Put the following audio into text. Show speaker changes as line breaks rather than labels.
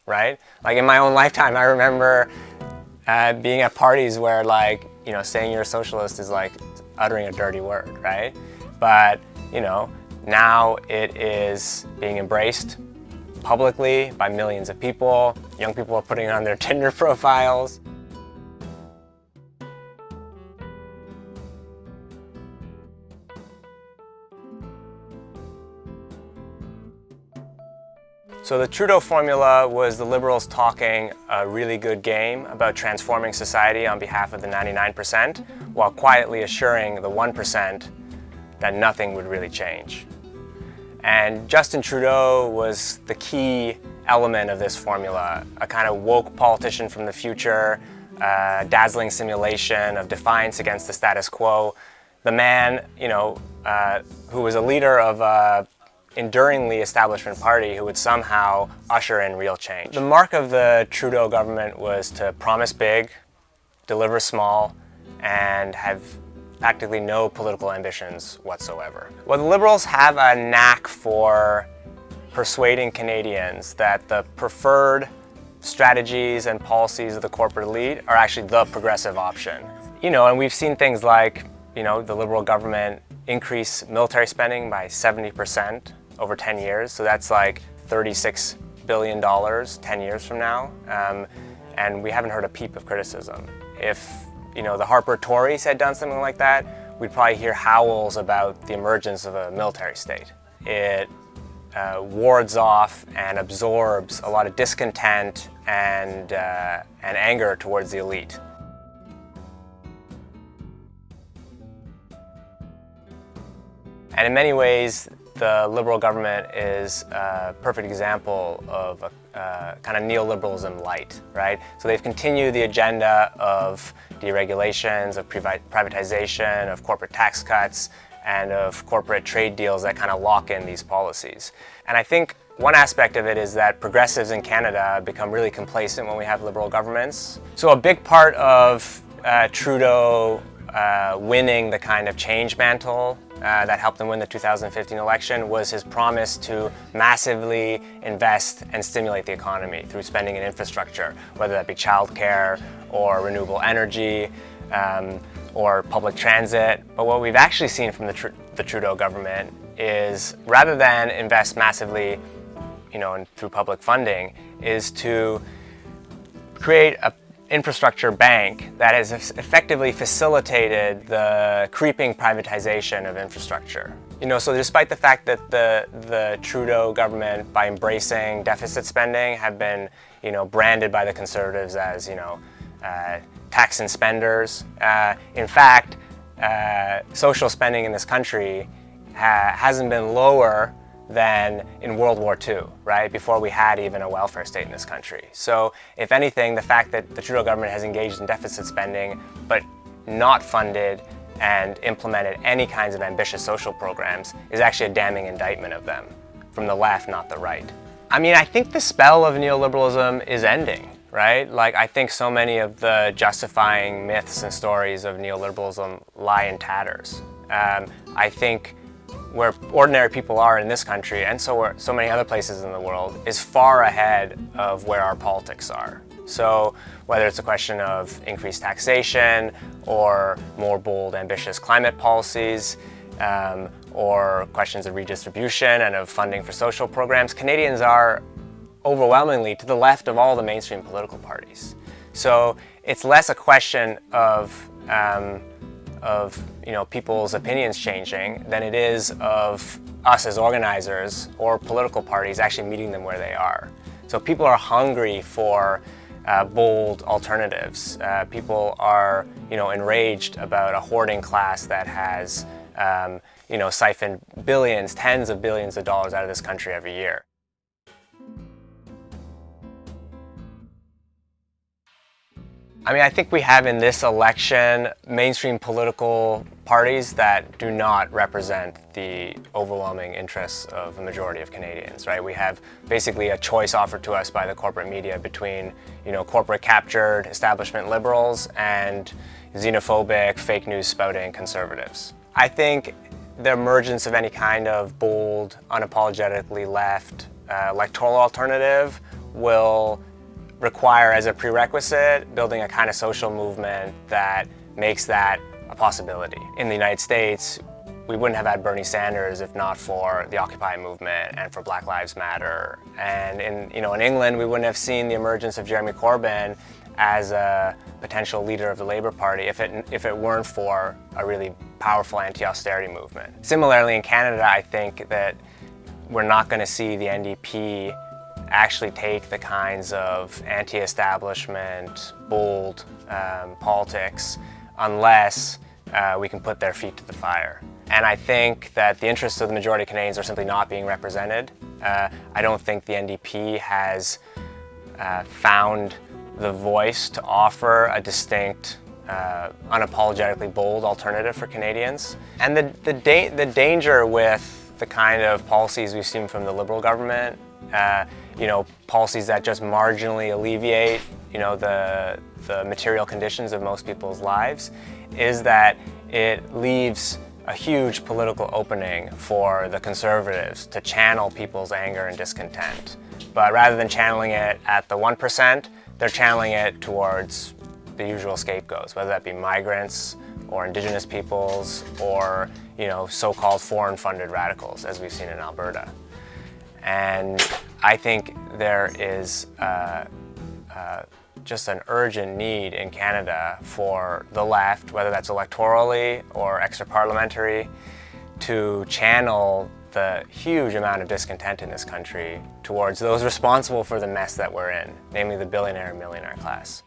right? Like in my own lifetime, I remember being at parties where, like, you know, saying you're a socialist is like uttering a dirty word, right? But, you know, now it is being embraced publicly by millions of people. Young people are putting it on their Tinder profiles. So the Trudeau Formula was the Liberals talking a really good game about transforming society on behalf of the 99%, while quietly assuring the 1% that nothing would really change. And Justin Trudeau was the key element of this formula, a kind of woke politician from the future, dazzling simulation of defiance against the status quo, the man, you know, who was a leader of a enduringly establishment party who would somehow usher in real change. The mark of the Trudeau government was to promise big, deliver small, and have practically no political ambitions whatsoever. Well, the Liberals have a knack for persuading Canadians that the preferred strategies and policies of the corporate elite are actually the progressive option. You know, and we've seen things like, you know, the Liberal government increase military spending by 70% over 10 years. So that's like $36 billion 10 years from now. And we haven't heard a peep of criticism. If, you know, the Harper Tories had done something like that, we'd probably hear howls about the emergence of a military state. It wards off and absorbs a lot of discontent and anger towards the elite. And in many ways, the Liberal government is a perfect example of a kind of neoliberalism light, right? So they've continued the agenda of deregulations, of privatization, of corporate tax cuts, and of corporate trade deals that kind of lock in these policies. And I think one aspect of it is that progressives in Canada become really complacent when we have Liberal governments. So a big part of Trudeau winning the kind of change mantle that helped him win the 2015 election was his promise to massively invest and stimulate the economy through spending in infrastructure, whether that be childcare or renewable energy or public transit. But what we've actually seen from the Trudeau government is, rather than invest massively, you know, through public funding, is to create a infrastructure bank that has effectively facilitated the creeping privatization of infrastructure. You know, so despite the fact that the Trudeau government, by embracing deficit spending, have been, you know, branded by the Conservatives as, you know, tax and spenders, in fact, social spending in this country hasn't been lower than in World War II, right? Before we had even a welfare state in this country. So if anything, the fact that the Trudeau government has engaged in deficit spending but not funded and implemented any kinds of ambitious social programs is actually a damning indictment of them, from the left, not the right. I mean, I think the spell of neoliberalism is ending, right? Like, I think so many of the justifying myths and stories of neoliberalism lie in tatters. I think where ordinary people are in this country, and so many other places in the world, is far ahead of where our politics are. So whether it's a question of increased taxation or more bold, ambitious climate policies, or questions of redistribution and of funding for social programs, Canadians are overwhelmingly to the left of all the mainstream political parties. So it's less a question of you know, people's opinions changing than it is of us as organizers or political parties actually meeting them where they are. So people are hungry for bold alternatives. People are, you know, enraged about a hoarding class that has, you know, siphoned billions, tens of billions of dollars out of this country every year. I mean, I think we have in this election mainstream political parties that do not represent the overwhelming interests of the majority of Canadians, right? We have basically a choice offered to us by the corporate media between, you know, corporate captured establishment liberals and xenophobic, fake news spouting conservatives. I think the emergence of any kind of bold, unapologetically left electoral alternative will require as a prerequisite building a kind of social movement that makes that a possibility. In the United States, we wouldn't have had Bernie Sanders if not for the Occupy movement and for Black Lives Matter. And in England, we wouldn't have seen the emergence of Jeremy Corbyn as a potential leader of the Labour Party if it weren't for a really powerful anti-austerity movement. Similarly, in Canada, I think that we're not going to see the NDP actually take the kinds of anti-establishment, bold politics unless we can put their feet to the fire. And I think that the interests of the majority of Canadians are simply not being represented. I don't think the NDP has found the voice to offer a distinct, unapologetically bold alternative for Canadians. And the danger with the kind of policies we've seen from the Liberal government, policies that just marginally alleviate, the material conditions of most people's lives, is that it leaves a huge political opening for the Conservatives to channel people's anger and discontent. But rather than channeling it at the 1%, they're channeling it towards the usual scapegoats, whether that be migrants or Indigenous peoples or so-called foreign-funded radicals, as we've seen in Alberta. And I think there is just an urgent need in Canada for the left, whether that's electorally or extra-parliamentary, to channel the huge amount of discontent in this country towards those responsible for the mess that we're in, namely the billionaire and millionaire class.